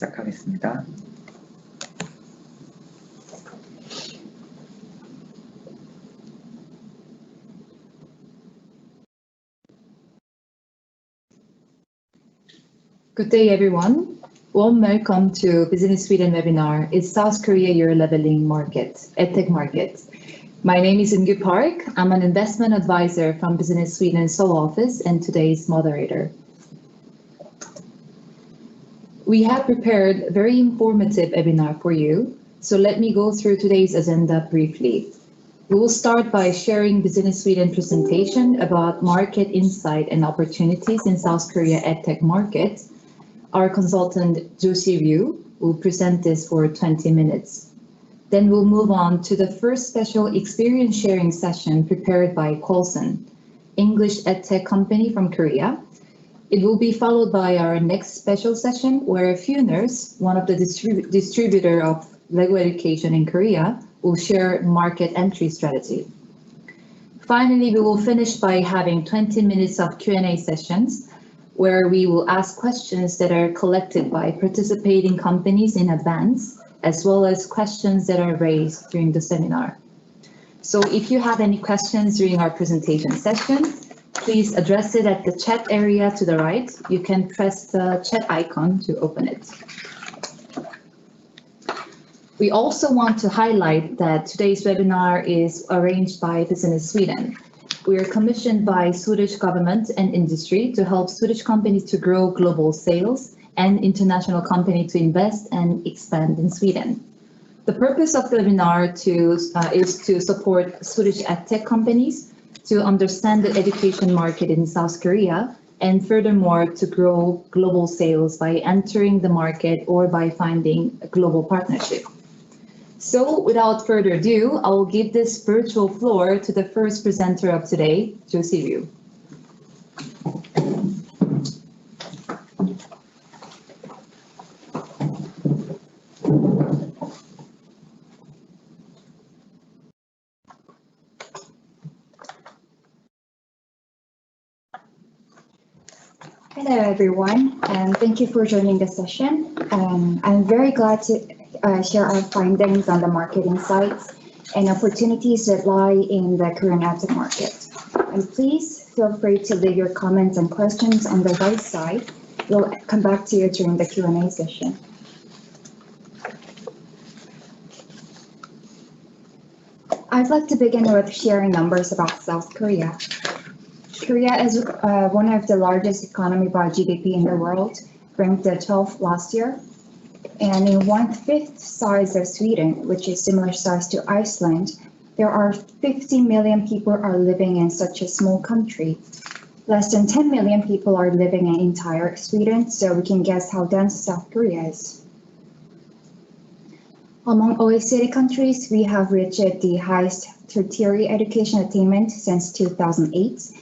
시작하겠습니다. Good day, everyone. Warm welcome to Business Sweden webinar. Is South Korea your leveling market, Etec market? My name is Eun-Gu Park. I'm an investment advisor from Business Sweden Seoul office and today's moderator. We have prepared a very informative webinar for you, so let me go through today's agenda briefly. We will start by sharing Business Sweden presentation about market insight and opportunities in South Korea Edtech market. Our consultant, Josie Ryu, will present this for 20 minutes. Then we'll move on to the first special experience sharing session prepared by Coulson, English Edtech company from Korea. It will be followed by our next special session where Funers, one of the distributor of Lego education in Korea, will share market entry strategy. Finally, we will finish by having 20 minutes of Q&A sessions where we will ask questions that are collected by participating companies in advance, as well as questions that are raised during the seminar. So if you have any questions during our presentation session, please address it at the chat area to the right. You can press the chat icon to open it. We also want to highlight that today's webinar is arranged by Business Sweden. We are commissioned by Swedish government and industry to help Swedish companies to grow global sales and international companies to invest and expand in Sweden. The purpose of the webinar is to support Swedish Edtech companies to understand the education market in South Korea, and furthermore to grow global sales by entering the market or by finding a global partnership. So without further ado, I will give this virtual floor to the first presenter of today, Josie Ryu. Hello, everyone, and thank you for joining the session. I'm very glad to share our findings on the market insights and opportunities that lie in the Korean Edtech market. And please feel free to leave your comments and questions on the right side. We'll come back to you during the Q&A session. I'd like to begin with sharing numbers about South Korea. Korea is one of the largest economy by GDP in the world, ranked the 12th last year. And in 1/5 size of Sweden, which is similar size to Iceland, there are 50 million people are living in such a small country. Less than 10 million people are living in entire Sweden, so we can guess how dense South Korea is. Among OECD countries, we have reached the highest tertiary education attainment since 2008.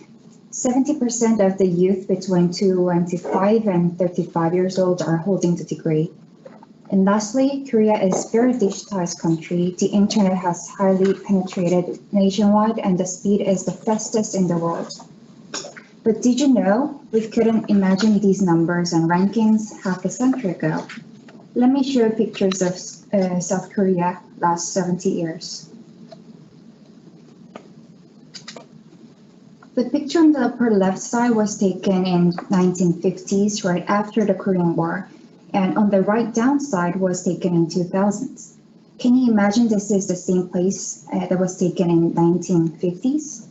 70% of the youth between 25 and 35 years old are holding the degree. And lastly, Korea is a very digitized country. The internet has highly penetrated nationwide and the speed is the fastest in the world. But did you know we couldn't imagine these numbers and rankings half a century ago? Let me show pictures of South Korea last 70 years. The picture on the upper left side was taken in 1950s, right after the Korean War, and on the right down side was taken in 2000s. Can you imagine this is the same place that was taken in 1950s?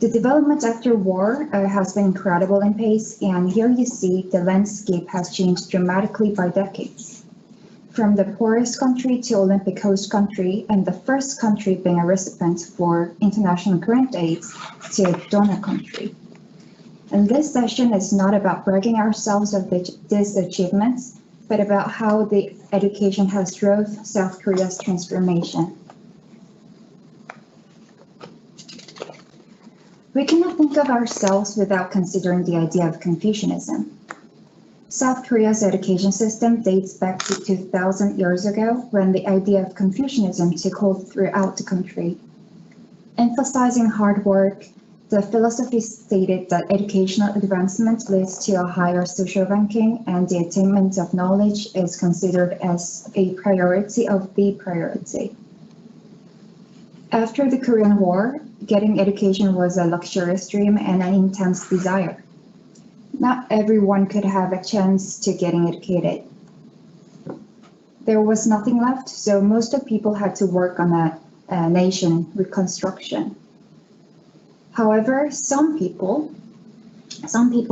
The development after war has been incredible in pace, and here you see the landscape has changed dramatically by decades. From the poorest country to Olympic host country, and the first country being a recipient for international grant aid to a donor country. And this session is not about bragging ourselves of these achievements, but about how the education has drove South Korea's transformation. We cannot think of ourselves without considering the idea of Confucianism. South Korea's education system dates back to 2,000 years ago when the idea of Confucianism took hold throughout the country. Emphasizing hard work, The philosophy stated that educational advancement leads to a higher social ranking, and the attainment of knowledge is considered as a priority of the priority. After the Korean War, getting education was a luxurious dream and an intense desire. Not everyone could have a chance to getting educated. There was nothing left, so most of people had to work on a nation reconstruction. However, some people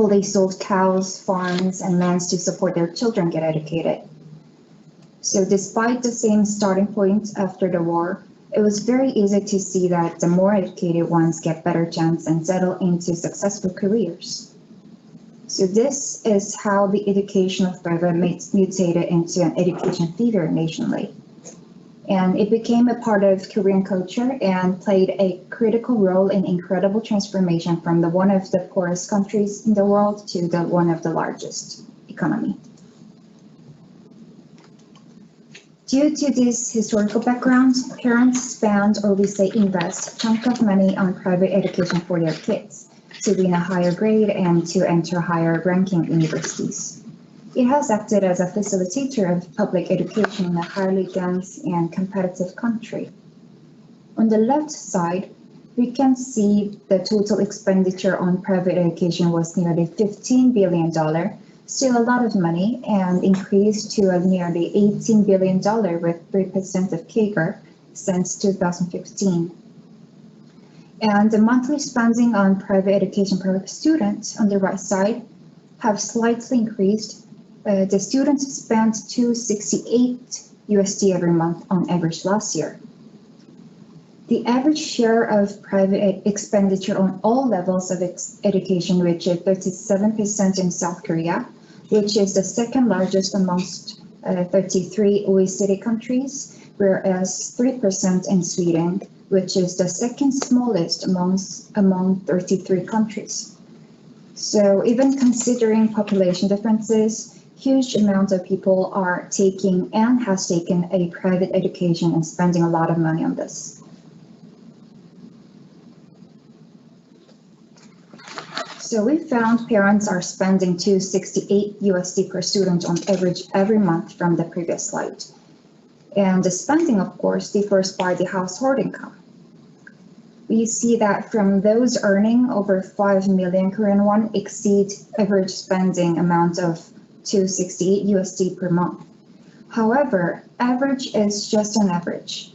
they sold cows, farms, and lands to support their children get educated. So despite the same starting point after the war, it was very easy to see that the more educated ones get better chance and settle into successful careers. So this is how the educational fervor mutated into an education fever nationally. And it became a part of Korean culture and played a critical role in incredible transformation from the one of the poorest countries in the world to the one of the largest economy. Due to this historical background, parents spend, or we say invest, a chunk of money on private education for their kids to win a higher grade and to enter higher ranking universities. It has acted as a facilitator of public education in a highly dense and competitive country. On the left side, we can see the total expenditure on private education was nearly $15 billion, still a lot of money, and increased to nearly $18 billion with 3% of CAGR since 2015. And the monthly spending on private education per student on the right side have slightly increased. The students spent $268 every month on average last year. The average share of private expenditure on all levels of education reached 37% in South Korea, which is the second largest amongst 33 OECD countries, whereas 3% in Sweden, which is the second smallest among 33 countries. So even considering population differences, huge amount of people are taking and has taken a private education and spending a lot of money on this. So we found parents are spending $268 per student on average every month from the previous slide. And the spending, of course, differs by the household income. We see that from those earning over 5 million Korean won exceed average spending amount of $268 per month. However, average is just an average.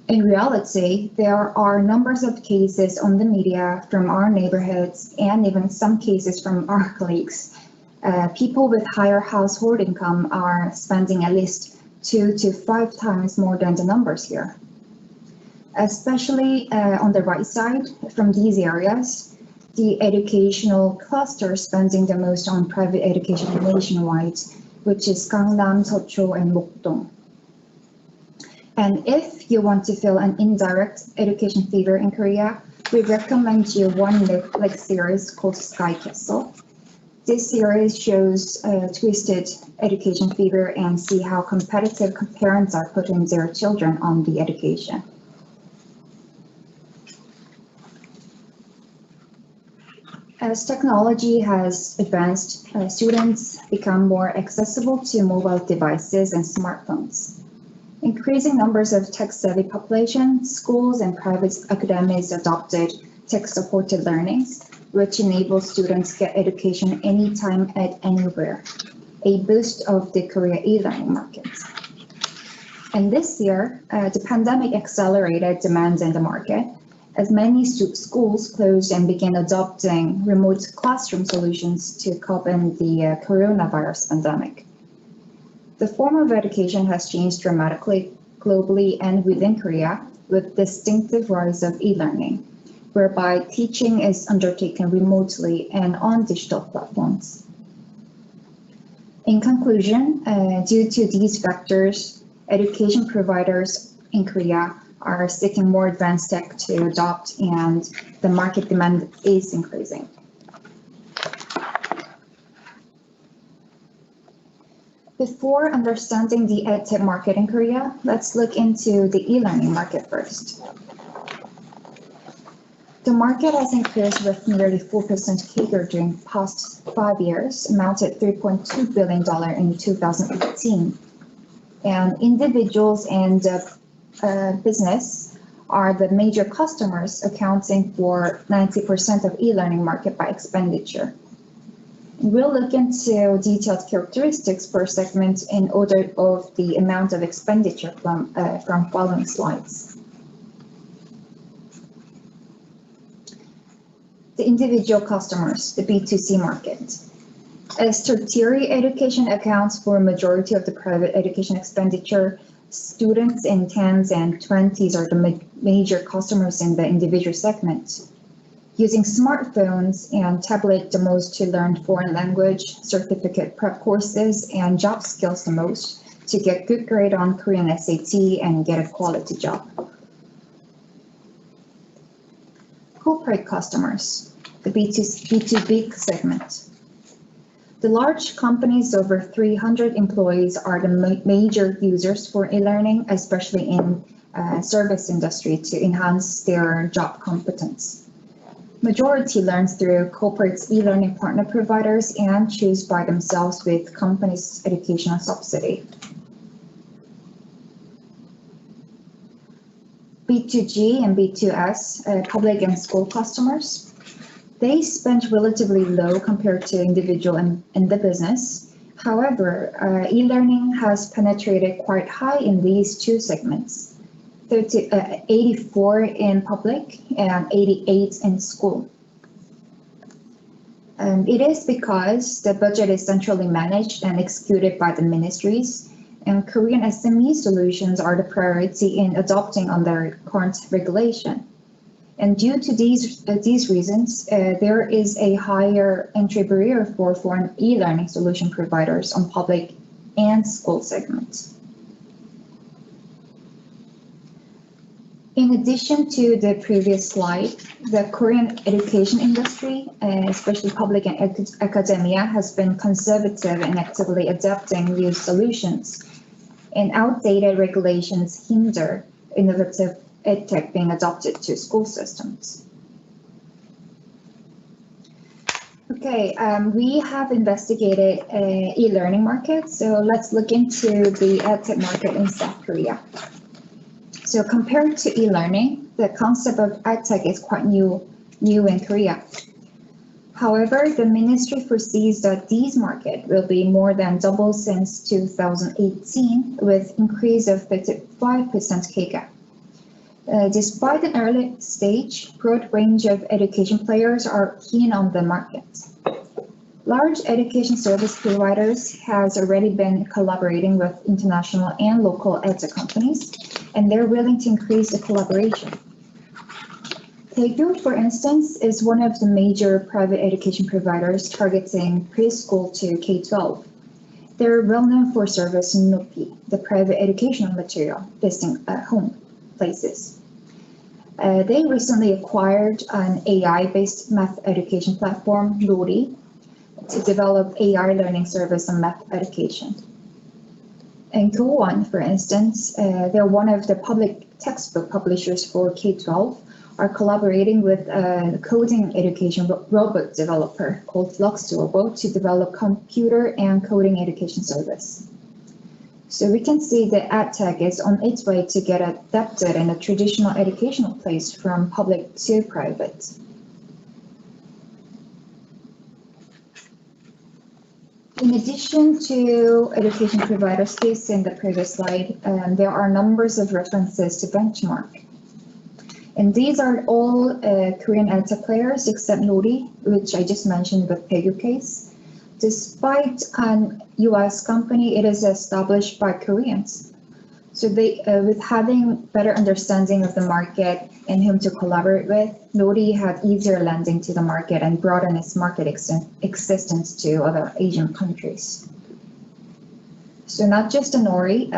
In reality, there are numbers of cases on the media from our neighborhoods and even some cases from our colleagues. People with higher household income are spending at least 2 to 5 times more than the numbers here. Especially on the right side from these areas, the educational cluster spending the most on private education nationwide, which is Gangnam, Seocho, and Mokdong. And if you want to feel an indirect education fever in Korea, we recommend you one Netflix series called Sky Castle. This series shows twisted education fever and see how competitive parents are putting their children on the education. As technology has advanced, students become more accessible to mobile devices and smartphones. Increasing numbers of tech-savvy population, schools and private academies adopted tech-supported learnings, which enables students to get education anytime at anywhere, a boost of the Korea e-learning market. And this year, the pandemic accelerated demand in the market, as many schools closed and began adopting remote classroom solutions to cope in the coronavirus pandemic. The form of education has changed dramatically globally and within Korea, with distinctive rise of e-learning, whereby teaching is undertaken remotely and on digital platforms. In conclusion, due to these factors, education providers in Korea are seeking more advanced tech to adopt, and the market demand is increasing. Before understanding the Edtech market in Korea, let's look into the e-learning market first. The market has increased with nearly 4% CAGR during the past 5 years, amounted $3.2 billion in 2018. And individuals and business are the major customers, accounting for 90% of e-learning market by expenditure. We'll look into detailed characteristics per segment in order of the amount of expenditure from following slides. The individual customers, the B2C market. As tertiary education accounts for a majority of the private education expenditure, students in 10s and 20s are the major customers in the individual segment. Using smartphones and tablet the most to learn foreign language, certificate prep courses, and job skills the most to get good grade on Korean SAT and get a quality job. Corporate customers, the B2B segment. The large companies over 300 employees are the major users for e-learning, especially in service industry to enhance their job competence. Majority learns through corporate e-learning partner providers and choose by themselves with company's educational subsidy. B2G and B2S, public and school customers. They spend relatively low compared to individual and the business. However, e-learning has penetrated quite high in these two segments. 84 in public and 88 in school. It is because the budget is centrally managed and executed by the ministries, and Korean SME solutions are the priority in adopting under current regulation. And due to these reasons, there is a higher entry barrier for foreign e-learning solution providers on public and school segments. In addition to the previous slide, the Korean education industry, especially public and academia, has been conservative in actively adapting new solutions, and outdated regulations hinder innovative Edtech being adopted to school systems. Okay, we have investigated e-learning market, so let's look into the Edtech market in South Korea. So compared to e-learning, the concept of Etec is quite new in Korea. However, the ministry foresees that this market will be more than double since 2018, with increase of 55% CAGR. Despite an early stage, broad range of education players are keen on the market. Large education service providers has already been collaborating with international and local edtech companies, and they're willing to increase the collaboration. Daegu, for instance, is one of the major private education providers targeting preschool to K-12. They're well known for service in Nopi, the private educational material listing at home places. They recently acquired an AI-based math education platform, Nori, to develop AI learning service on math education. And Go-On, for instance, they're one of the public textbook publishers for K-12, are collaborating with a coding education robot developer called Lux Robot to develop computer and coding education service. So we can see that Etec is on its way to get adapted in a traditional educational place from public to private. In addition to education providers listed in the previous slide, there are numbers of references to benchmark. And these are all Korean edtech players except Nori, which I just mentioned with Daegu case. Despite an US company, it is established by Koreans. So they, with having better understanding of the market and whom to collaborate with, Nori had easier landing to the market and broaden its market existence to other Asian countries. So not just the Nori,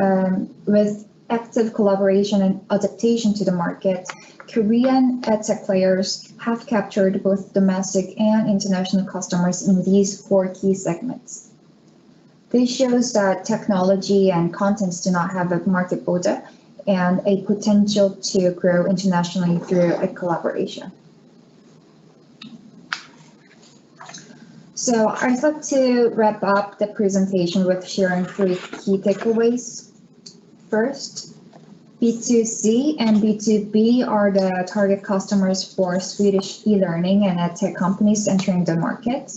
with active collaboration and adaptation to the market, Korean edtech players have captured both domestic and international customers in these 4 key segments. This shows that technology and contents do not have a market border and a potential to grow internationally through a collaboration. So I'd like to wrap up the presentation with sharing 3 key takeaways. First, B2C and B2B are the target customers for Swedish e-learning and edtech companies entering the market.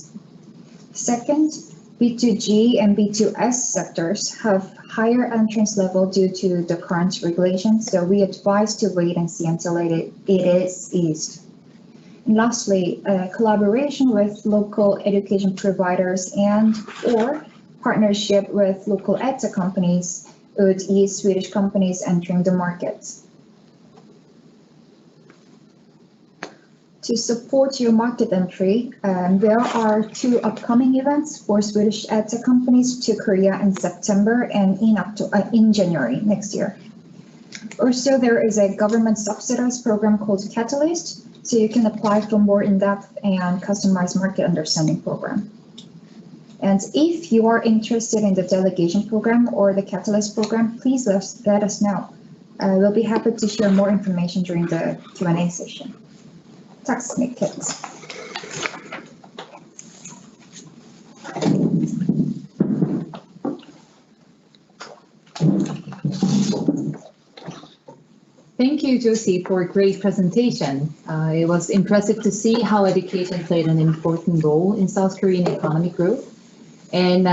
Second, B2G and B2S sectors have higher entrance level due to the current regulations, so we advise to wait and see until it is eased. And lastly, collaboration with local education providers and/or partnership with local edtech companies would ease Swedish companies entering the market. To support your market entry, there are 2 upcoming events for Swedish edtech companies to Korea in September and in January next year. Also, there is a government subsidized program called Catalyst, so you can apply for more in-depth and customized market understanding program. And if you are interested in the delegation program or the Catalyst program, please let us know. We'll be happy to share more information during the Q&A session. Tack så mycket. Thank you, Josie, for a great presentation. It was impressive to see how education played an important role in South Korean economic growth. And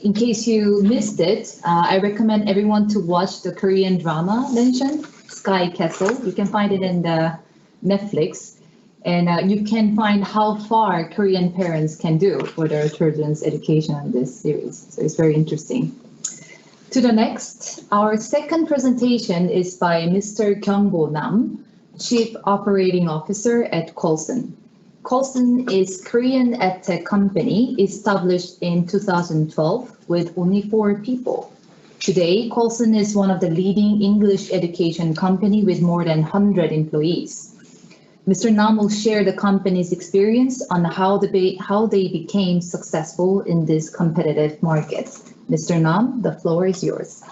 in case you missed it, I recommend everyone to watch the Korean drama mentioned, Sky Castle. You can find it in the Netflix. And you can find how far Korean parents can do for their children's education in this series. So it's very interesting. To the next, our second presentation is by Mr. Kyungbo Nam, Chief Operating Officer at Colson. Colson is Korean edtech company established in 2012 with only 4 people. Today, Colson is one of the leading English education company with more than 100 employees. Mr. Nam will share the company's experience on how they became successful in this competitive market. Mr. Nam, the floor is yours.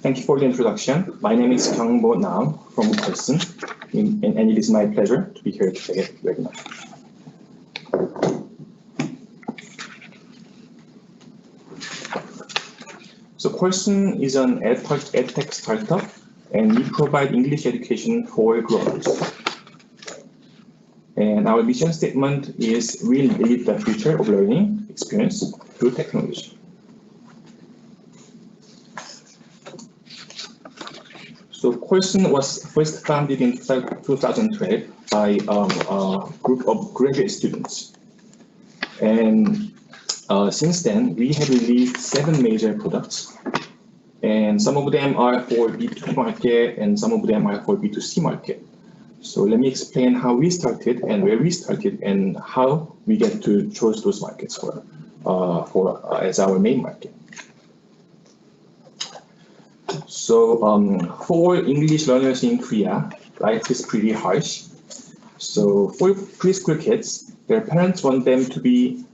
Thank you for the introduction. My name is Kyungbo Nam from Colson, and it is my pleasure to be here today at the webinar. So Colson is an edtech startup, and we provide English education for grown-ups. And our mission statement is we lead the future of learning experience through technology. So Colson was first founded in 2012 by a group of graduate students. And since then, we have released 7 major products. And some of them are for B2B market and some of them are for B2C market. So let me explain how we started and where we started and how we get to choose those markets as our main market. So for English learners in Korea, life is pretty harsh. So for preschool kids, their parents want them to be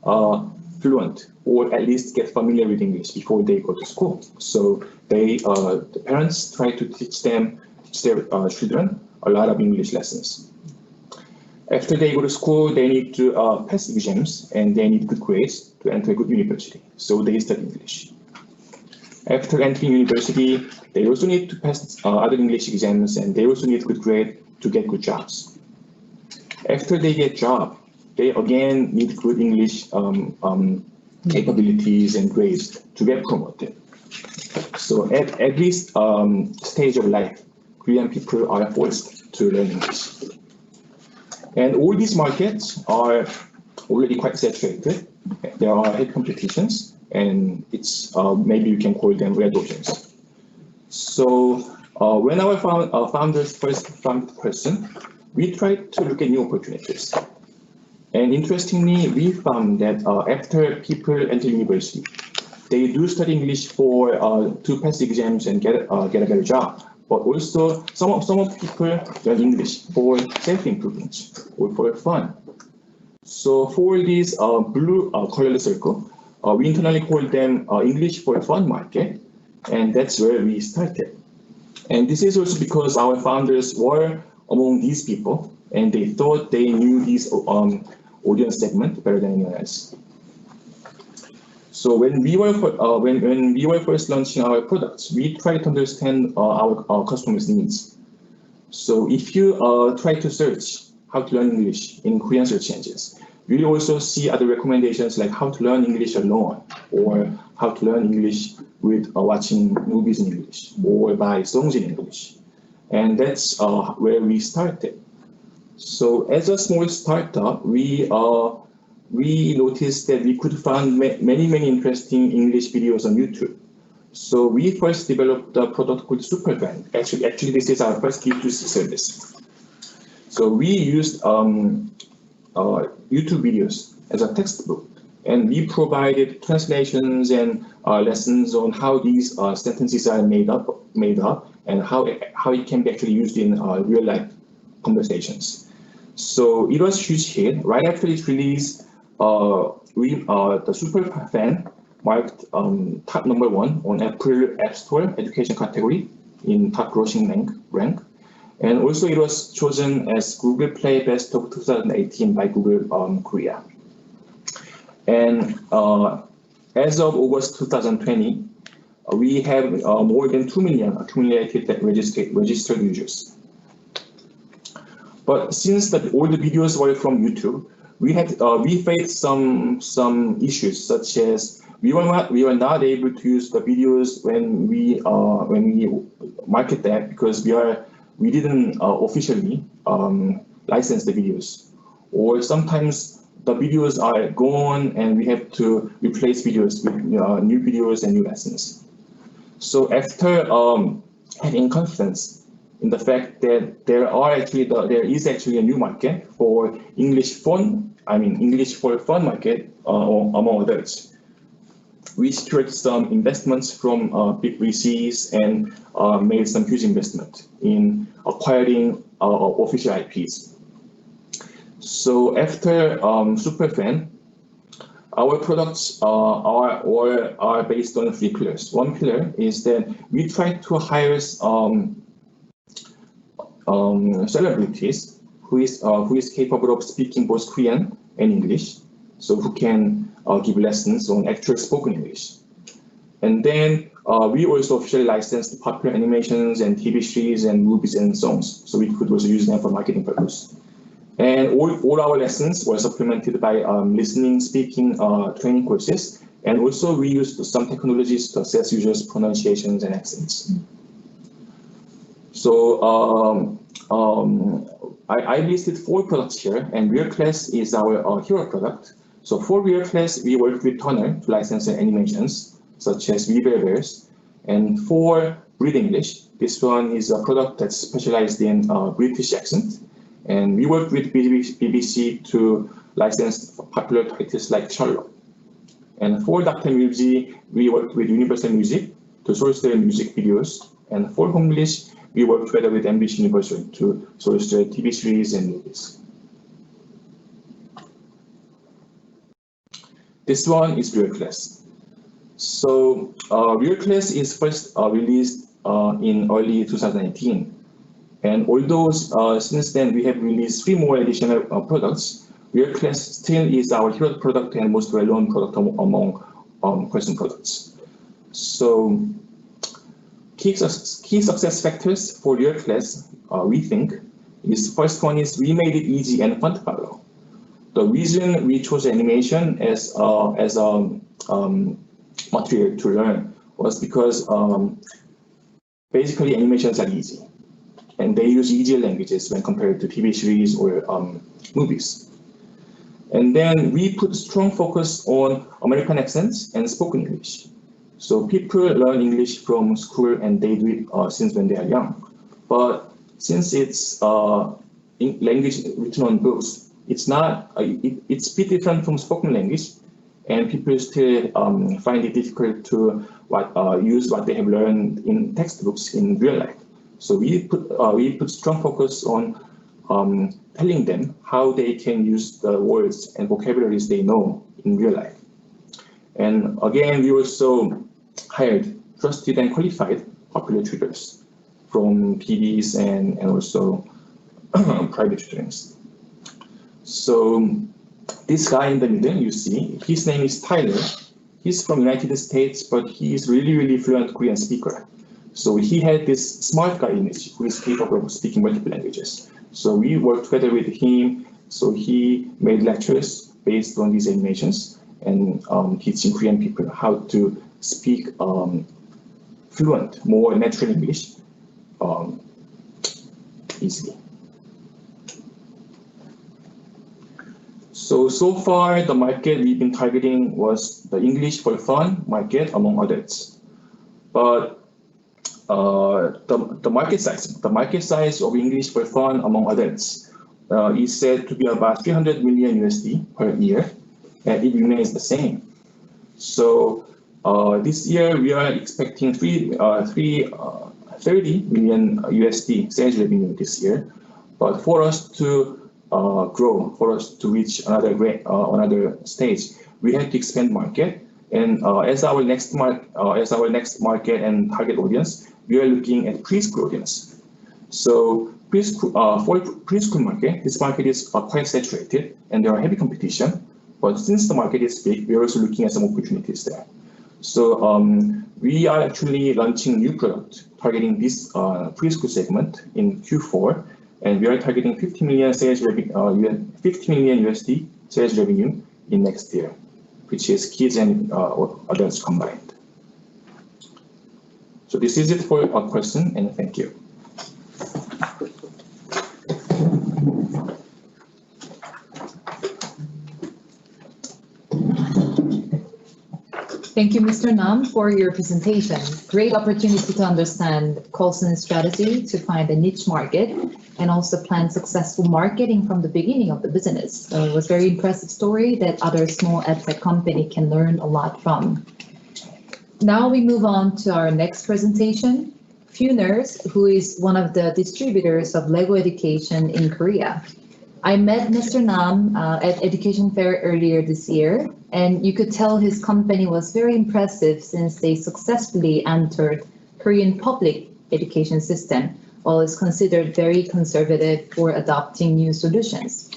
fluent or at least get familiar with English before they go to school. So the parents try to teach their children a lot of English lessons. After they go to school, they need to pass exams and they need good grades to enter a good university. So they study English. After entering university, they also need to pass other English exams and they also need good grade to get good jobs. After they get job, they again need good English capabilities and grades to get promoted. So at every stage of life, Korean people are forced to learn English. And all these markets are already quite saturated. There are head competitions, and it's maybe you can call them red oceans. So when our founders first founded Colson, we tried to look at new opportunities. And interestingly, we found that after people enter university, they do study English to pass exams and get a better job. But also, some of people learn English for self-improvement or for fun. So for these blue colored circle, we internally call them English for Fun market, and that's where we started. And this is also because our founders were among these people, and they thought they knew this audience segment better than anyone else. So when we were first launching our products, we tried to understand our customers' needs. So if you try to search how to learn English in Korean search engines, you will also see other recommendations like how to learn English alone, or how to learn English with watching movies in English, or by songs in English. And that's where we started. So as a small startup, we noticed that we could find many interesting English videos on YouTube. So we first developed a product called Superfan. Actually, this is our first B2C service. So we used YouTube videos as a textbook, and we provided translations and lessons on how these sentences are made up, and how it can be actually used in real life conversations. So it was a huge hit. Right after its release, the Superfan marked top #1 on Apple App Store education category in top grossing rank. And also it was chosen as Google Play Best of 2018 by Google Korea. And as of August 2020, we have more than 2 million accumulated registered users. But since all the videos were from YouTube, we faced some issues, such as we were not able to use the videos when we market that, because we didn't officially license the videos, or sometimes the videos are gone and we have to replace videos with new videos and new lessons. So after having confidence in the fact that there is actually a new market for English for Fun market among adults, we secured some investments from big VCs and made some huge investment in acquiring official IPs. So after Superfan, our products are based on 3 pillars. One pillar is that we try to hire celebrities who is capable of speaking both Korean and English, so who can give lessons on actual spoken English. And then we also officially licensed popular animations and TV series and movies and songs, so we could also use them for marketing purpose. And all our lessons were supplemented by listening, speaking training courses, and also we used some technologies to assess users' pronunciations and accents. So I listed 4 products here, and Real Class is our hero product. So for Real Class, we worked with Turner to license animations, such as We Bear Bears. And for Read English, this one is a product that's specialized in British accent. And we worked with BBC to license popular titles like Sherlock. And for Dr. Music, we worked with Universal Music to source their music videos. And for Honglish, we worked together with NBC Universal to source their TV series and movies. This one is Real Class. So Real Class is first released in early 2018. And although since then we have released 3 more additional products, Real Class still is our hero product and most well-known product among person products. So key success factors for Real Class, we think, is first one is we made it easy and fun to follow. The reason we chose animation as a material to learn was because basically animations are easy, and they use easier languages when compared to TV series or movies. And then we put strong focus on American accents and spoken English. So people learn English from school and they do it since when they are young. But since it's language written on books, it's not. It's a bit different from spoken language, and people still find it difficult to use what they have learned in textbooks in real life. So we put strong focus on telling them how they can use the words and vocabularies they know in real life. And again, we also hired trusted and qualified popular tutors from PDs and also private tutorings. So this guy in the middle, you see, his name is Tyler. He's from United States, but he is really fluent Korean speaker. So he had this smart guy image who is capable of speaking multiple languages. So we worked together with him. So he made lectures based on these animations and teaching Korean people how to speak fluent, more natural English easily. So far, the market we've been targeting was the English for fun market among others. But the market size of English for fun among adults is said to be about 300 million USD per year, and it remains the same. So this year we are expecting 30 million USD sales revenue this year. But for us to grow, for us to reach another stage, we have to expand market. And as our next market and target audience, we are looking at preschool audience. So for preschool market, this market is quite saturated and there are heavy competition. But since the market is big, we are also looking at some opportunities there. So we are actually launching new product targeting this preschool segment in Q4, and we are targeting 50 million USD sales revenue in next year, which is kids and adults combined. So this is it for our question, and thank you. Thank you, Mr. Nam, for your presentation. Great opportunity to understand Coulson's strategy to find a niche market and also plan successful marketing from the beginning of the business. So it was a very impressive story that other small edtech company can learn a lot from. Now we move on to our next presentation. Funers, who is one of the distributors of Lego education in Korea. I met Mr. Nam at Education Fair earlier this year, and you could tell his company was very impressive since they successfully entered Korean public education system, while it's considered very conservative for adopting new solutions.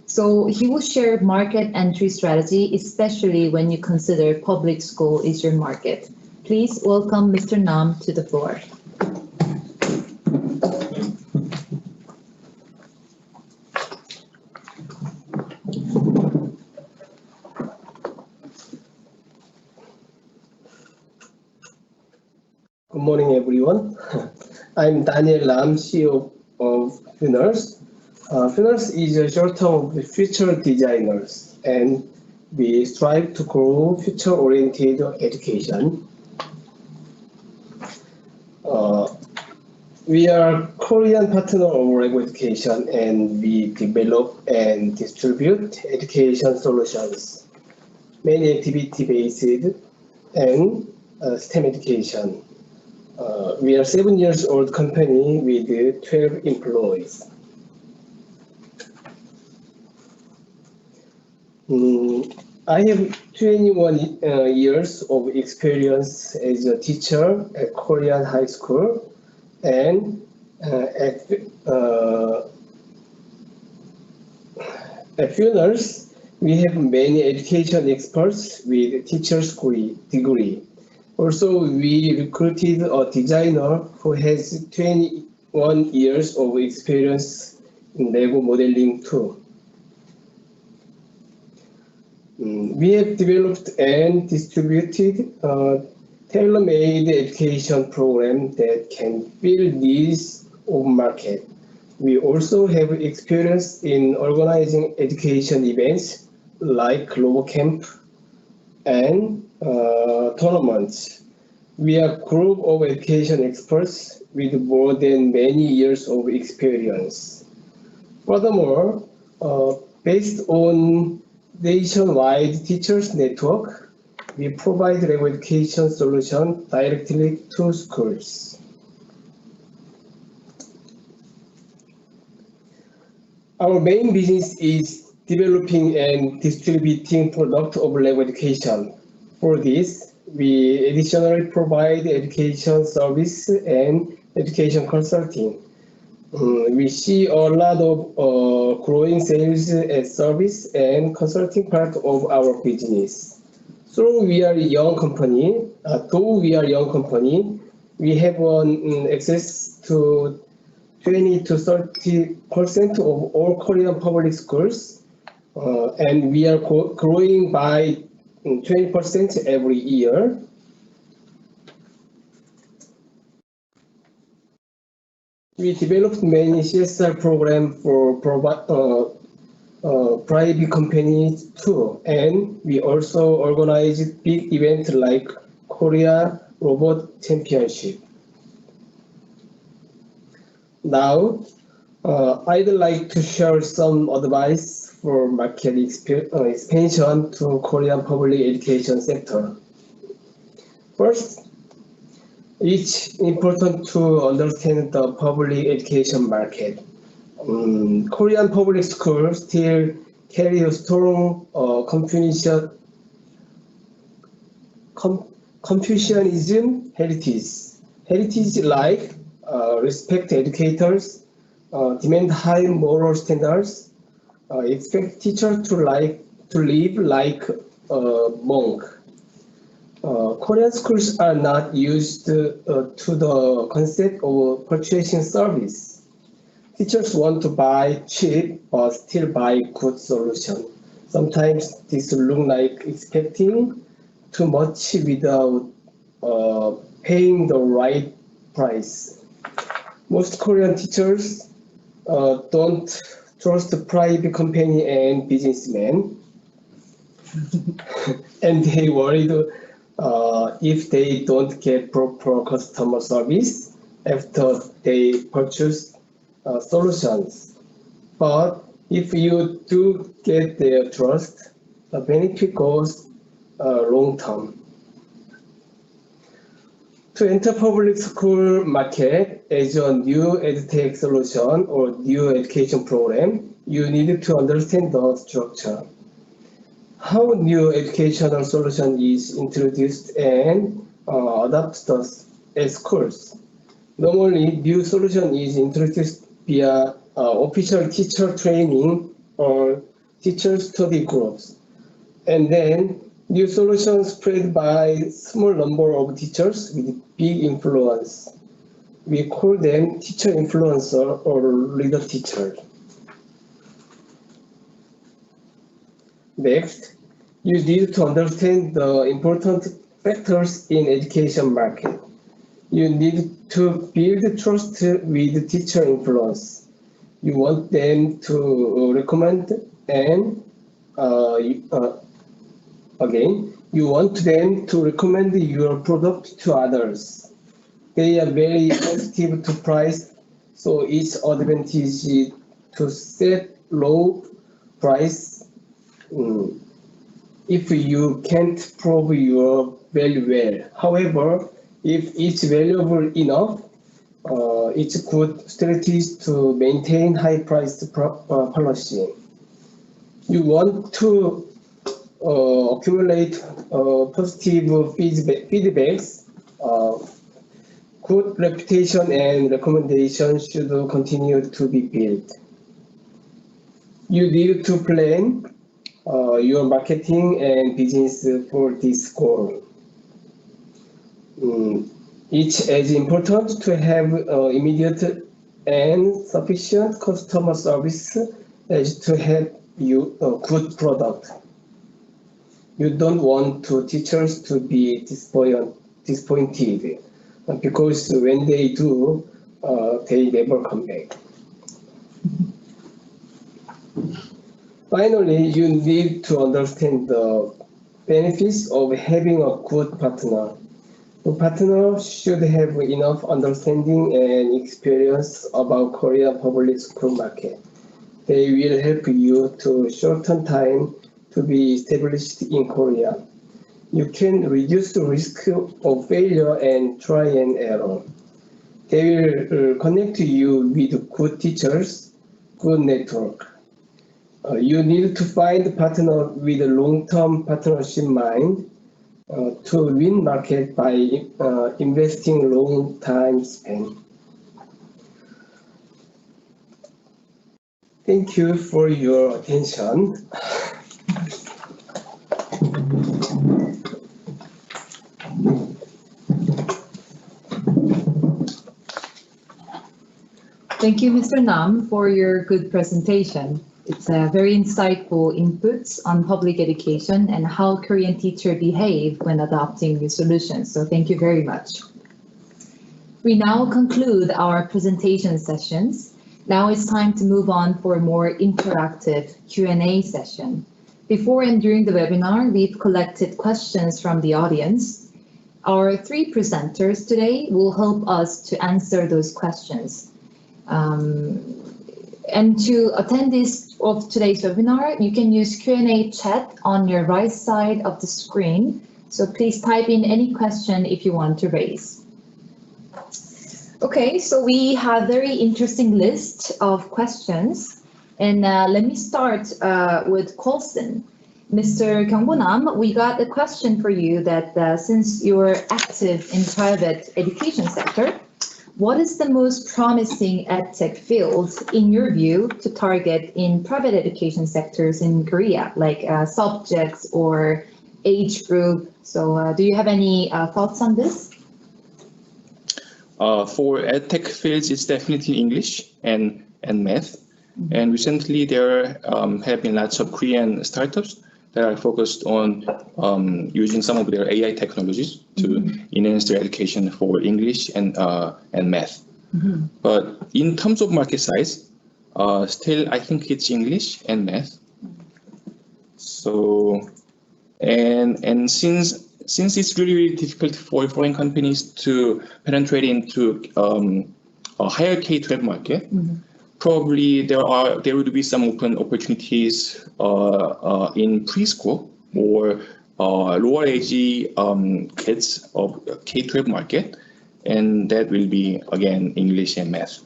So he will share market entry strategy, especially when you consider public school is your market. Please welcome Mr. Nam to the floor. Good morning, everyone. I'm Daniel Lam, CEO of Funers. Funers is a short term of future designers, and we strive to grow future-oriented education. We are Korean partner of Lego Education, and we develop and distribute education solutions, mainly activity-based and STEM education. We are a 7-year-old company with 12 employees. I have 21 years of experience as a teacher at Korean high school, and at Funers, we have many education experts with teacher's degree. Also, we recruited a designer who has 21 years of experience in Lego modeling too. We have developed and distributed a tailor-made education program that can fill needs of market. We also have experience in organizing education events like RoboCamp and tournaments. We are a group of education experts with more than many years of experience. Furthermore, based on nationwide teachers network, we provide Lego education solution directly to schools. Our main business is developing and distributing products of level education. For this, we additionally provide education service and education consulting. We see a lot of growing sales and service and consulting part of our business. So we are a young company. Though we are a young company, we have access to 20 to 30% of all Korean public schools, and we are growing by 20% every year. We developed many CSR programs for private companies too, and we also organized big events like Korea Robot Championship. Now, I'd like to share some advice for market expansion to Korean public education sector. First, it's important to understand the public education market. Korean public schools still carry a strong Confucianism heritage like respect educators, demand high moral standards, expect teachers to live like a monk. Korean schools are not used to the concept of purchasing service. Teachers want to buy cheap but still buy good solution. Sometimes this look like expecting too much without paying the right price. Most Korean teachers don't trust the private company and businessmen, and they worried if they don't get proper customer service after they purchase solutions. But if you do get their trust, the benefit goes long term. To enter public school market as a new Edtech solution or new education program, you need to understand the structure. How new educational solution is introduced and adopted at schools. Normally, new solution is introduced via official teacher training or teacher study groups. And then new solutions spread by small number of teachers with big influence. We call them teacher influencer or leader teacher. Next, you need to understand the important factors in education market. You need to build trust with teacher influence. You want them to recommend and again, you want them to recommend your product to others. They are very sensitive to price, so it's advantage to set low price if you can't prove your value well. However, if it's valuable enough, it's a good strategy to maintain high price policy. You want to accumulate positive feedbacks. Good reputation and recommendation should continue to be built. You need to plan your marketing and business for this goal. It's as important to have immediate and sufficient customer service as to have a good product. You don't want teachers to be disappointed because when they do, they never come back. Finally, you need to understand the benefits of having a good partner. The partner should have enough understanding and experience about Korean public school market. They will help you to shorten time to be established in Korea. You can reduce the risk of failure and try and error. They will connect you with good teachers good network. You need to find a partner with a long-term partnership mind to win market by investing long time span. Thank you for your attention. Thank you, Mr. Nam, for your good presentation. It's a very insightful inputs on public education and how Korean teachers behave when adopting new solutions. So thank you very much. We now conclude our presentation sessions. Now it's time to move on for a more interactive Q&A session. Before and during the webinar, we've collected questions from the audience. Our three presenters today will help us to answer those questions. And to attend today's webinar, you can use Q&A chat on your right side of the screen. So please type in any question if you want to raise. Okay, so we have a very interesting list of questions. And let me start with Colson. Mr. Kyung-Nam, we got a question for you that since you're active in private education sector, what is the most promising edtech field, in your view, to target in private education sectors in Korea, like subjects or age group? So do you have any thoughts on this? For edtech fields, it's definitely English and math. And recently there have been lots of Korean startups that are focused on using some of their AI technologies to enhance their education for English and math. But in terms of market size, still I think it's English and math. So and since it's really difficult for foreign companies to penetrate into a higher K-12 market, probably there would be some open opportunities in preschool or lower age kids of K-12 market, and that will be again English and math.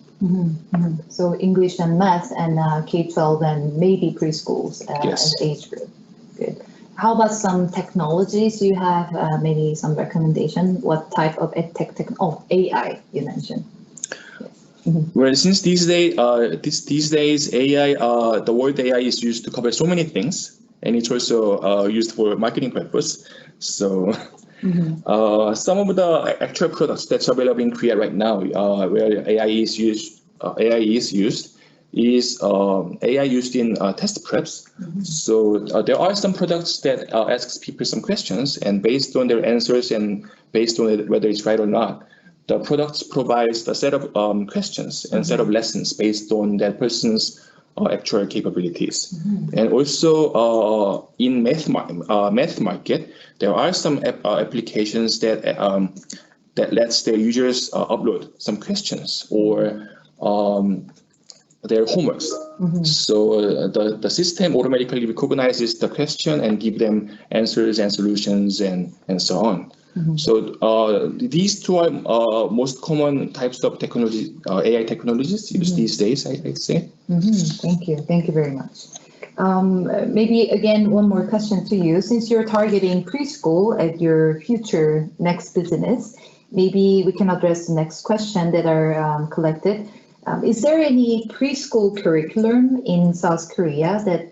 So English and math and K-12 and maybe preschools Yes. as age group. Good. How about some technologies? You have maybe some recommendation? What type of edtech AI you mentioned? Well, since these days AI, the word AI is used to cover so many things, and it's also used for marketing purpose. So some of the actual products that's available in Korea right now, where AI is used, is AI used in test preps. So there are some products that asks people some questions, and based on their answers and based on whether it's right or not, the products provides a set of questions and set of lessons based on that person's actual capabilities. And also in math market, there are some applications that that lets their users upload some questions or their homeworks. So the system automatically recognizes the question and give them answers and solutions and so on. So these two are most common types of technology, AI technologies used these days, I'd say. Thank you very much. Maybe again, one more question to you. Since you're targeting preschool at your future next business, maybe we can address the next question that are collected. Is there any preschool curriculum in South Korea that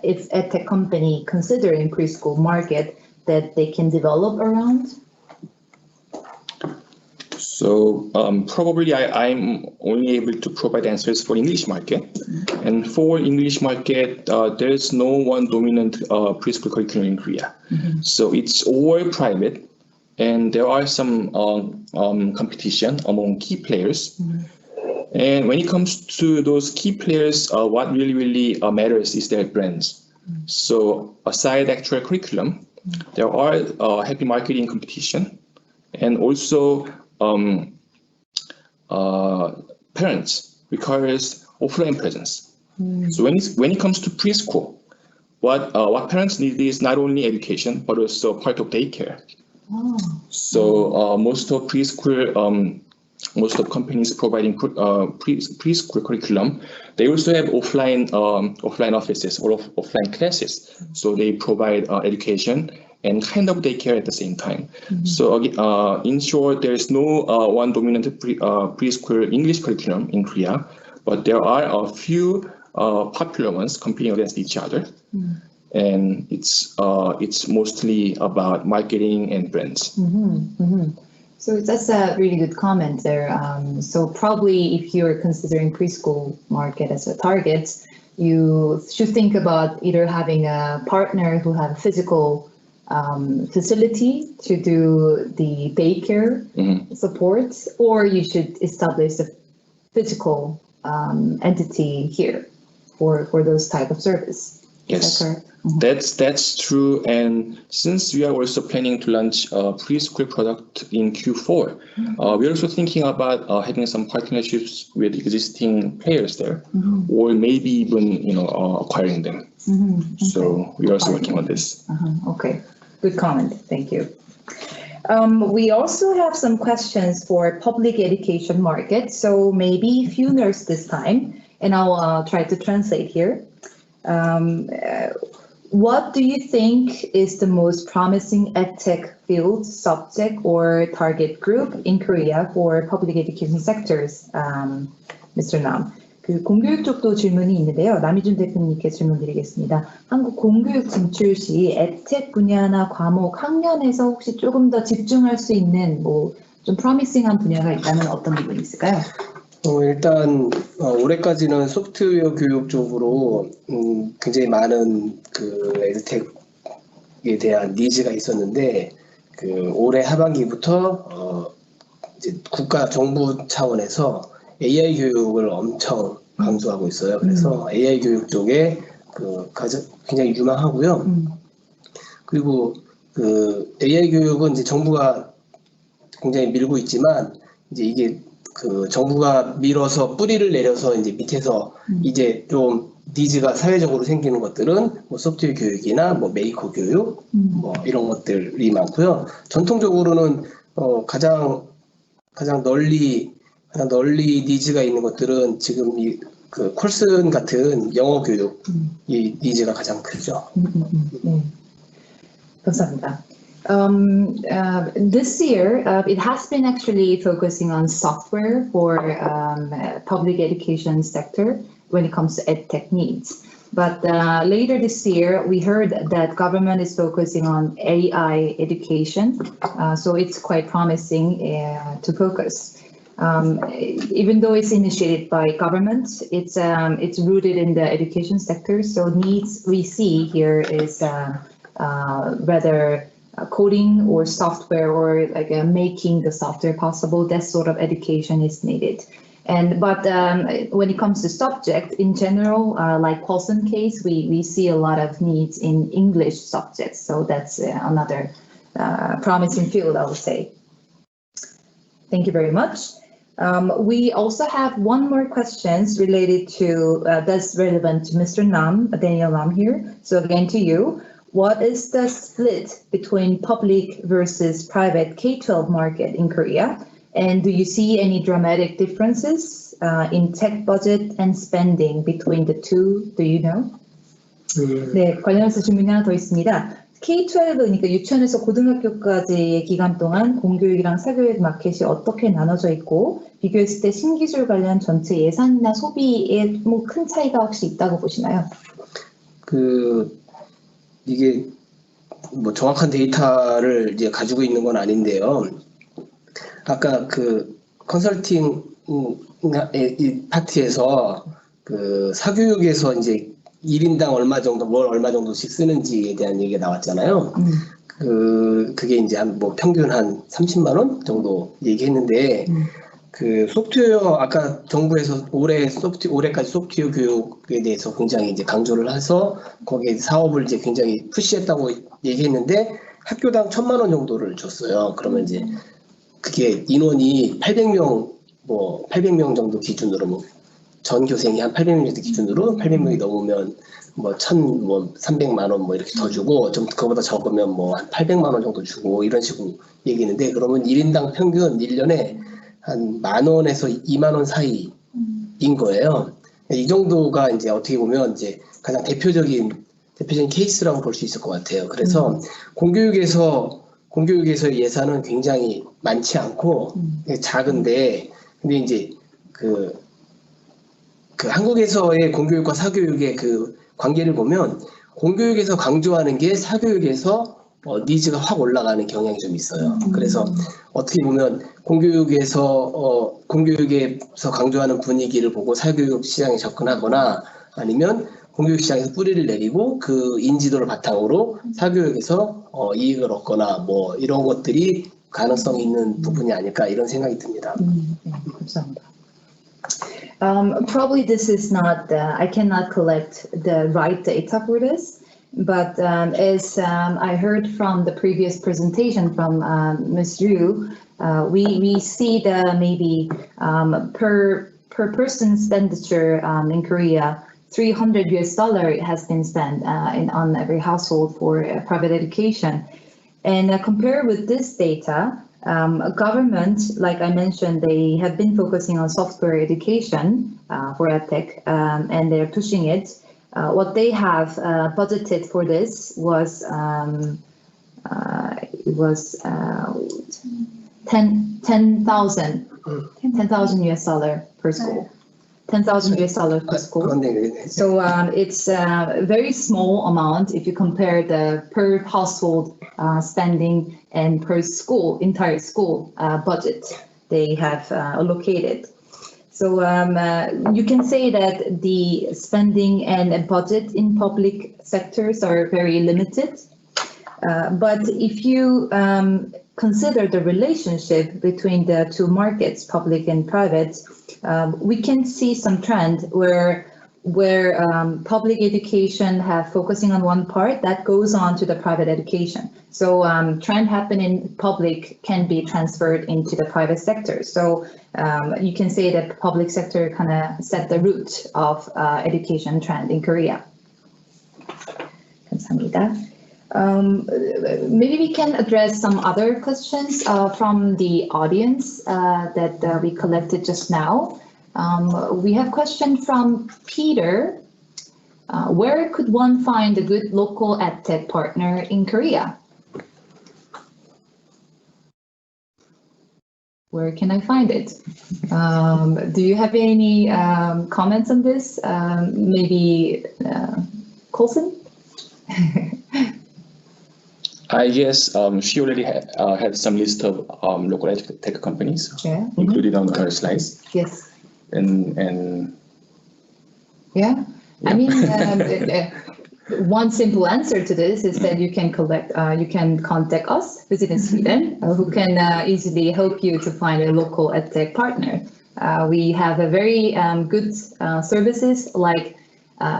if edtech company considering preschool market that they can develop around? So probably I'm only able to provide answers for English market. And for English market, there's no one dominant preschool curriculum in Korea. So it's all private, and there are some competition among key players. And when it comes to those key players, what really matters is their brands. So aside actual curriculum, there are happy marketing competition, and also parents requires offline presence. So when it comes to preschool, what parents need is not only education but also part of daycare. So most of preschool most of companies providing preschool curriculum, they also have offline offices or offline classes. So they provide education and kind of daycare at the same time. So in short, there is no one dominant preschool English curriculum in Korea, but there are a few popular ones competing against each other. And it's mostly about marketing and brands. So that's a really good comment there. So probably if you're considering preschool market as a target, you should think about either having a partner who have a physical facility to do the daycare support, or you should establish a physical entity here for those type of service. Yes. Is that correct? That's true, and since we are also planning to launch a preschool product in Q4, we're also thinking about having some partnerships with existing players there, or maybe even acquiring them. So we're also working on this. Okay, good comment. Thank you. We also have some questions for public education market. So maybe few nerds this time, and I'll try to translate here. What do you think is the most promising edtech field, subject, or target group in Korea for public education sectors, Mr. Nam? 그 공교육 쪽도 질문이 있는데요. 남희준 대표님께 질문 드리겠습니다. 한국 공교육 진출 시 edtech 분야나 과목, 학년에서 혹시 조금 더 집중할 수 있는 좀 프로미싱한 분야가 있다면 어떤 부분이 있을까요? 일단 올해까지는 소프트웨어 교육 쪽으로 굉장히 많은 그 에드텍에 대한 니즈가 있었는데 그 올해 하반기부터 이제 국가 정부 차원에서 AI 교육을 엄청 강조하고 있어요. 그래서 AI 교육 쪽에 그 굉장히 유망하고요. 그리고 그 AI 교육은 이제 정부가 굉장히 밀고 있지만 이제 이게 그 정부가 밀어서 뿌리를 내려서 이제 밑에서 이제 좀 니즈가 사회적으로 생기는 것들은 뭐 소프트웨어 교육이나 뭐 메이커 교육 뭐 이런 것들이 많고요. 전통적으로는 가장 널리 니즈가 있는 것들은 지금 이 그 콜슨 같은 영어 교육 이 니즈가 가장 크죠. 감사합니다. This year, it has been actually focusing on software for public education sector when it comes to edtech needs. But later this year, we heard that government is focusing on AI education, so it's quite promising to focus. Even though it's initiated by government, it's rooted in the education sector. So needs we see here is rather coding or software or like making the software possible. That sort of education is needed. But when it comes to subject in general, like Paulson case, we see a lot of needs in English subjects. So that's another promising field, I would say. Thank you very much. We also have one more questions related to that's relevant to Mr. Nam, Daniel Nam here. So again to you. What is the split between public versus private K-12 market in Korea? And do you see any dramatic differences in tech budget and spending between the two? Do you know? 네, 관련해서 질문이 하나 더 있습니다. K-12, 그러니까 유치원에서 고등학교까지의 기간 동안 공교육이랑 사교육 마켓이 어떻게 나눠져 있고 비교했을 때 신기술 관련 전체 예산이나 소비에 뭐 큰 차이가 혹시 있다고 보시나요? 이게 뭐 정확한 데이터를 이제 가지고 있는 건 아닌데요. 아까 그 컨설팅 이 파트에서 그 사교육에서 이제 1인당 얼마 정도, 뭘 얼마 정도씩 쓰는지에 대한 얘기가 나왔잖아요. 그게 이제 한 뭐 평균 한 30만 원 정도 얘기했는데 그 소프트웨어 아까 정부에서 올해까지 소프트웨어 교육에 대해서 굉장히 이제 강조를 해서 거기에 사업을 이제 굉장히 푸시했다고 얘기했는데 학교당 1,000만 원 정도를 줬어요. 그러면 이제 그게 인원이 800명 정도 기준으로 뭐 전 교생이 한 800명 정도 기준으로 800명이 넘으면 뭐 300만 원 뭐 이렇게 더 주고 좀 그거보다 적으면 뭐 한 800만 원 정도 주고 이런 식으로 얘기했는데 그러면 1인당 평균 1년에 한 10,000원에서 20,000원 사이인 거예요. 이 정도가 이제 어떻게 보면 이제 가장 대표적인 케이스라고 볼 수 있을 것 같아요. 그래서 공교육에서의 예산은 굉장히 많지 않고 작은데, 근데 이제 그 한국에서의 공교육과 사교육의 그 관계를 보면 공교육에서 강조하는 게 사교육에서 니즈가 확 올라가는 경향이 좀 있어요. 그래서 어떻게 보면 공교육에서 강조하는 분위기를 보고 사교육 시장에 접근하거나 아니면 공교육 시장에서 뿌리를 내리고 그 인지도를 바탕으로 사교육에서 이익을 얻거나 뭐 이런 것들이 가능성이 있는 부분이 아닐까 이런 생각이 듭니다. 감사합니다. Probably this is not, I cannot collect the right data for this, but as I heard from the previous presentation from Ms. Yu, we see the maybe per person expenditure in Korea, $300 has been spent on every household for private education. And compared with this data, government, like I mentioned, they have been focusing on software education for Etec, and they're pushing it. What they have budgeted for this was $10,000 US per school. $10,000 per school. So it's a very small amount if you compare the per household spending and per school, entire school budget they have allocated. So you can say that the spending and budget in public sectors are very limited. But if you consider the relationship between the two markets, public and private, we can see some trend where public education have focusing on one part that goes on to the private education. So trend happening in public can be transferred into the private sector. So you can say that public sector kind of set the root of education trend in Korea. 감사합니다. Maybe we can address some other questions from the audience that we collected just now. We have a question from Peter. Where could one find a good local edtech partner in Korea? Where can I find it? Do you have any comments on this? Maybe Colson? I guess she already had some list of local edtech companies, Yeah. included on her slides. Yes. And yeah. I mean, one simple answer to this is that you can contact us, Visit in Sweden, who can easily help you to find a local edtech partner. We have a very good services like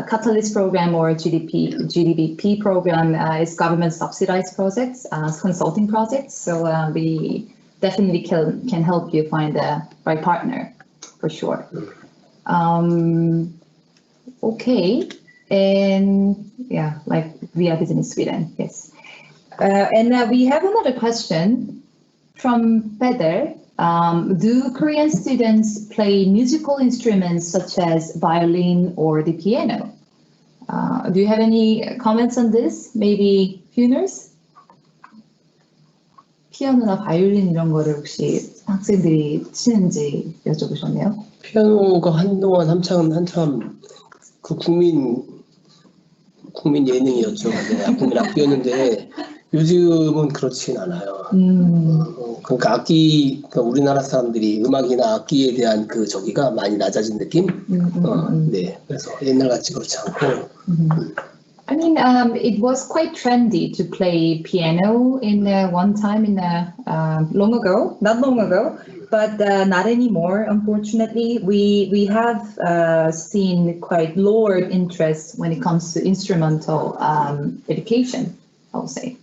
Catalyst program or GDP program is government subsidized projects, consulting projects. So we definitely can help you find the right partner for sure. Okay, and yeah, like via Business Sweden, yes. And we have another question from Peter. Do Korean students play musical instruments such as violin or the piano? Do you have any comments on this? Maybe Huners? 피아노나 바이올린 이런 거를 혹시 학생들이 치는지 여쭤보셨네요. 피아노가 한동안 한참 그 국민 예능이었죠. 국민 악기였는데 요즘은 그렇진 않아요. 그러니까 우리나라 사람들이 음악이나 악기에 대한 그 저기가 많이 낮아진 느낌? 네, 그래서 옛날같이 그렇지 않고. I mean, it was quite trendy to play piano in one time not long ago, but not anymore. Unfortunately, we have seen quite lowered interest when it comes to instrumental education, I would say.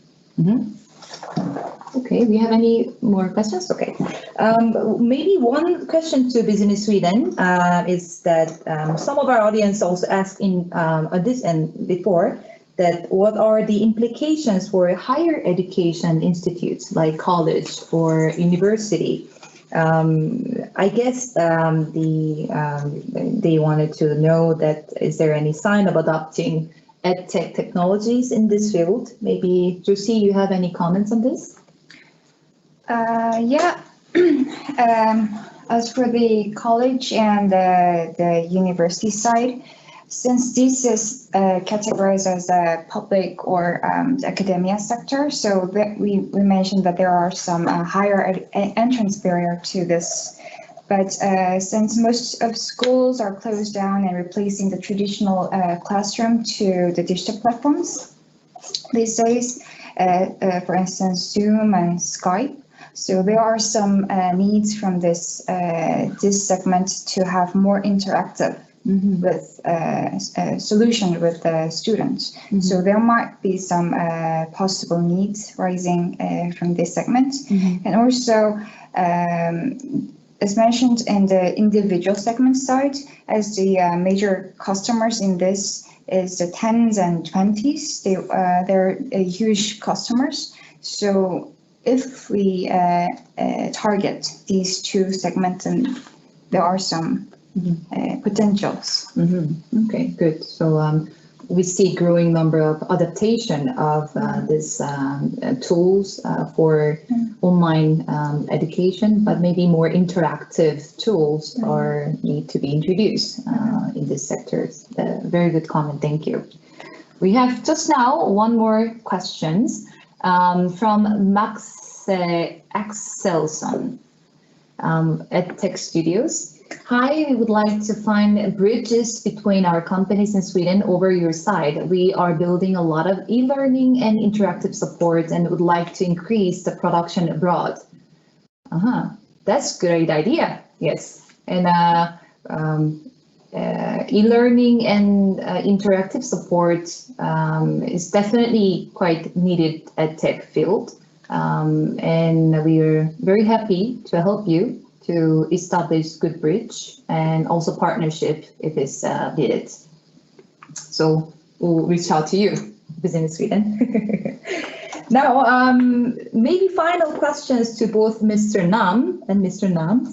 Okay, we have any more questions? Okay, maybe one question to Business Sweden is that some of our audience also asked in this and before that what are the implications for higher education institutes like college or university I guess they wanted to know that is there any sign of adopting Edtech technologies in this field? Maybe Josie, you have any comments on this? Yeah. As for the college and the university side, since this is categorized as a public or the academia sector, so that we mentioned that there are some higher entrance barrier to this. But since most of schools are closed down and replacing the traditional classroom to the digital platforms these days, for instance, Zoom and Skype, so there are some needs from this segment to have more interactive with solution with the students. So there might be some possible needs rising from this segment. And also, as mentioned in the individual segment side, as the major customers in this is the 10s and 20s, they're huge customers. So if we target these two segments, and there are some potentials. Okay, good. So we see growing number of adaptation of these tools for online education, but maybe more interactive tools are need to be introduced in this sector. Very good comment, thank you. We have just now one more questions from Max Axelson, Edtech Studios. Hi, we would like to find bridges between our companies in Sweden over your side. We are building a lot of e-learning and interactive support and would like to increase the production abroad. That's a great idea. Yes. And e-learning and interactive support is definitely quite needed at tech field. And we are very happy to help you to establish good bridge and also partnership if it's needed. So we'll reach out to you, Business Sweden. Now, maybe final questions to both Mr. Nam and Mr. Nam.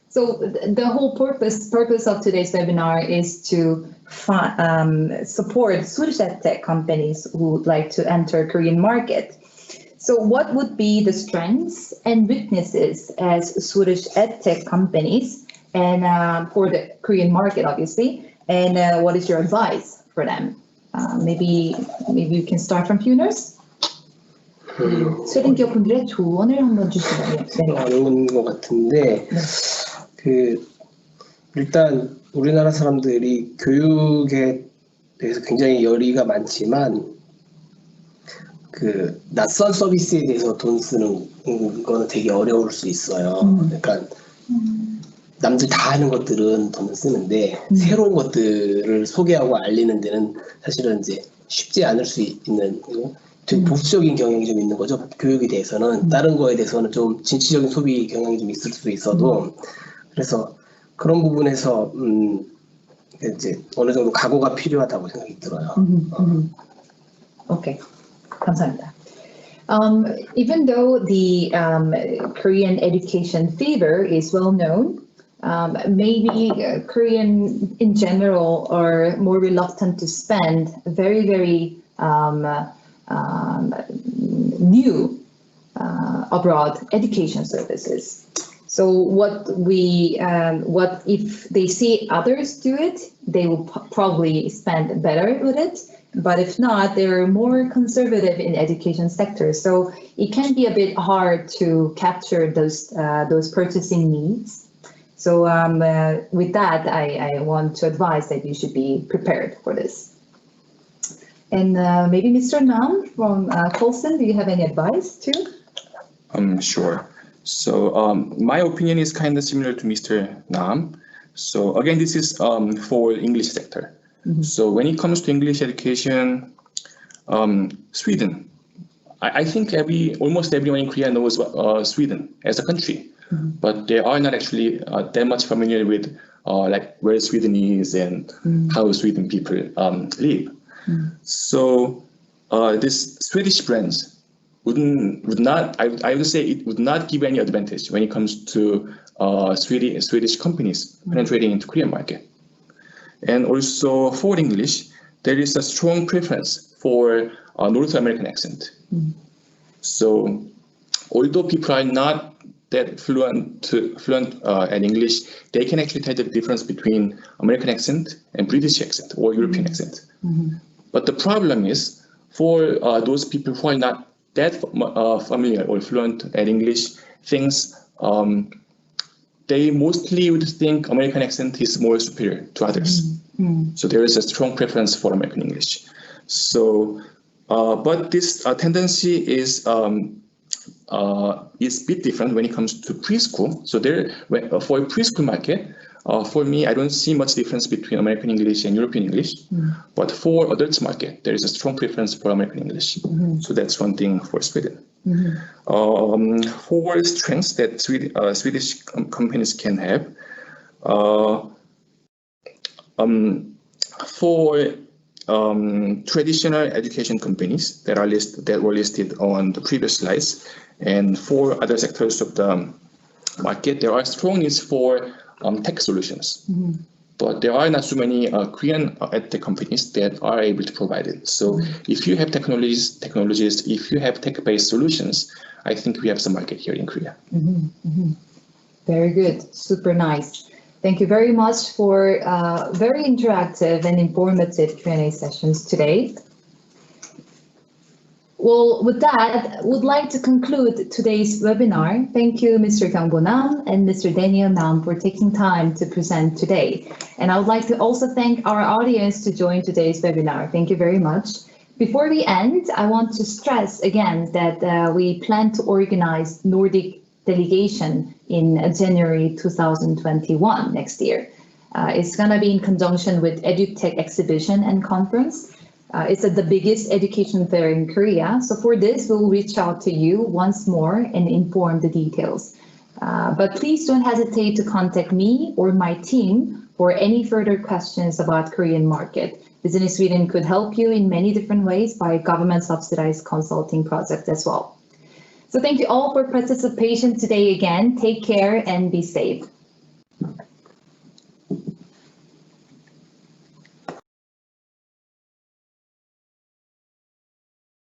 So the whole purpose of today's webinar is to support Swedish EdTech companies who would like to enter Korean market. So what would be the strengths and weaknesses as Swedish EdTech companies and for the Korean market, obviously, and what is your advice for them? Maybe you can start from Puners. 스웨덴 기업분들의 조언을 한번 주시면 어려운 것 같은데 일단 우리나라 사람들이 교육에 대해서 굉장히 열의가 많지만 그 낯선 서비스에 대해서 돈 쓰는 거는 되게 어려울 수 있어요. 그러니까 남들 다 하는 것들은 돈을 쓰는데 새로운 것들을 소개하고 알리는 데는 사실은 이제 쉽지 않을 수 있는 되게 보수적인 경향이 좀 있는 거죠. 교육에 대해서는 다른 거에 대해서는 좀 진취적인 소비 경향이 좀 있을 수 있어도 그래서 그런 부분에서 이제 어느 정도 각오가 필요하다고 생각이 들어요. Okay, 감사합니다. Even though the Korean education fever is well known, maybe Korean in general are more reluctant to spend very, very new abroad education services. So what if they see others do it, they will probably spend better with it. But if not, they're more conservative in education sector. So it can be a bit hard to capture those purchasing needs. So with that, I want to advise that you should be prepared for this. And maybe Mr. Nam from Colson, do you have any advice too? Sure. So my opinion is kind of similar to Mr. Nam. So again, this is for English sector. So when it comes to English education, Sweden, I think almost everyone in Korea knows Sweden as a country, but they are not actually that much familiar with like where Sweden is and how Sweden people live. So this Swedish brands I would say it would not give any advantage when it comes to Swedish companies penetrating into Korean market. And also for English, there is a strong preference for North American accent. So although people are not that fluent at English, they can actually tell the difference between American accent and British accent or European accent. But the problem is for those people who are not that familiar or fluent at English, they mostly would think American accent is more superior to others. So there is a strong preference for American English. So, but this tendency is a bit different when it comes to preschool. So for a preschool market, for me, I don't see much difference between American English and European English. But for adults market, there is a strong preference for American English. So that's one thing for Sweden. For strengths that Swedish companies can have, for traditional education companies that were listed on the previous slides, and for other sectors of the market, there are strong needs for tech solutions. But there are not so many Korean Edtech companies that are able to provide it. So if you have technologies, if you have tech-based solutions, I think we have some market here in Korea. Very good, super nice. Thank you very much for very interactive and informative Q&A sessions today. Well, with that, I would like to conclude today's webinar. Thank you, Mr. Kyung-bo Nam and Mr. Daniel Nam for taking time to present today. And I would like to also thank our audience to join today's webinar. Thank you very much. Before we end, I want to stress again that we plan to organize Nordic delegation in January 2021 next year. It's going to be in conjunction with Edtech exhibition and conference. It's the biggest education fair in Korea. So for this, we'll reach out to you once more and inform the details. But please don't hesitate to contact me or my team for any further questions about Korean market. Business Sweden could help you in many different ways by government subsidized consulting projects as well. So thank you all for participation today again. Take care and be safe.